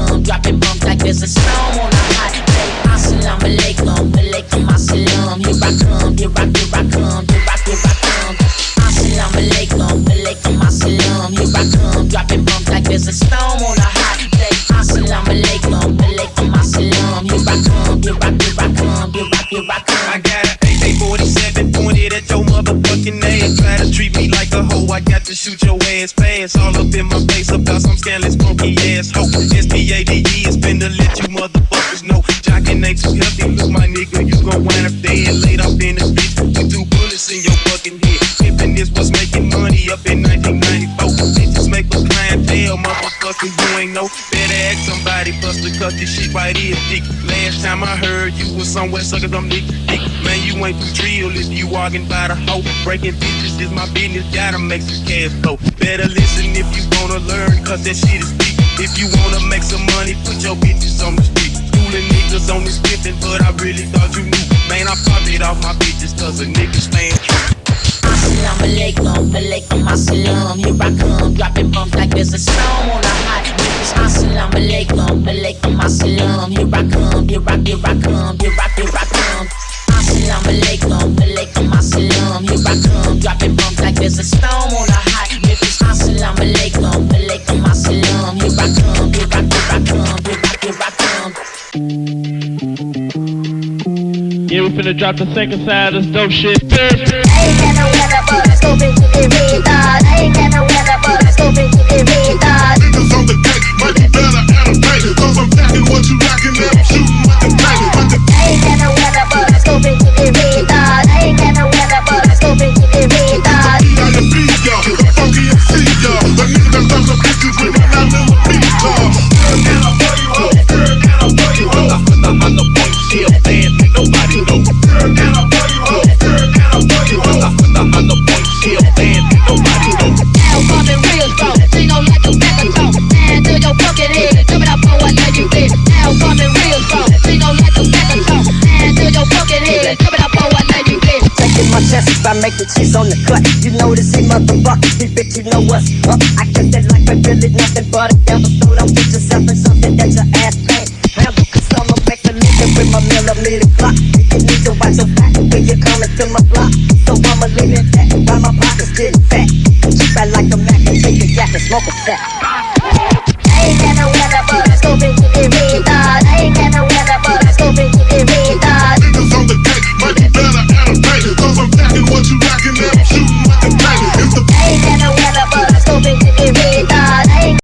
come, dropping bombs like there's a storm on a hot day. Assalamu alaikum, alaikum assalam. Here I come, here I come, here I come. Assalamu alaikum, alaikum assalam. Here I come, dropping bombs like there's a storm on a hot day. Assalamu alaikum, alaikum assalam. Here I come, here I come. I got an AK-47 pointed at your motherfucking ass. Try to treat me like a hoe, I got to shoot your ass fast. All up in my face about some scandalous funky ass hoe. SPADE is finna let you motherfuckers know. Jockin' ain't too healthy, look my nigga, you gon' wind up dead. Laid off in the bitch with 2 bullets in your fucking head. Pimpin' this was making money up in 1994. Bitches make a clientele, motherfucker, you ain't know. Better ask somebody, buster, cause this shit right here dick. Last time I heard you was somewhere suckin' them dick. Man, you ain't too drill if you walking by the hoe. Breaking bitches is my business, gotta make some cash flow. Better listen if you wanna learn, cause that shit is deep. If you wanna make some money, put your bitches on the street. Schooling niggas on this pimpin', but I really thought you knew. Man, I popped it off my bitches, cause a nigga stand true. Assalamu alaikum, alaikum assalam. Here I come, dropping bombs like there's a storm on a hot day. Assalamu alaikum, alaikum assalam. Here I come, here I come. Assalamu alaikum, alaikum assalam. Here I come, dropping bombs like there's a storm on a hot day. Assalamu alaikum, alaikum assalam. Here I come, here I come. Yeah, we finna drop the second side of this dope shit. I ain't got no weather, but I still bitch in red dot. I ain't got no weather, but I still bitch in red dot. Niggas on the cake, but you better animate. Cause I'm packing what you rockin' and I'm shooting with the pack. I ain't got no weather, but I still bitch in red dot. I ain't got no weather, but I still bitch in red dot. The funky MC, y'all. The nigga that loves the bitches with my little beat, y'all. Girl, can I fuck you up? Girl, can I fuck you up? I'm the point, she a fan, nobody know. Girl, can I fuck you up? Girl, can I fuck you up? I'm the point, she a fan, nobody know. Now bumpin' real strong, she gon' like the back of talk. Man, to your fucking head, jump it up for what let you fit. Now bumpin' real strong, she gon' like the back of talk. Man, to your fucking head, jump it up for what let you fit. Taking my chances by making cheese on the cut. You know this ain't motherfucking bitch, you know what's up. I guess that life ain't really nothing but a devil, so them bitches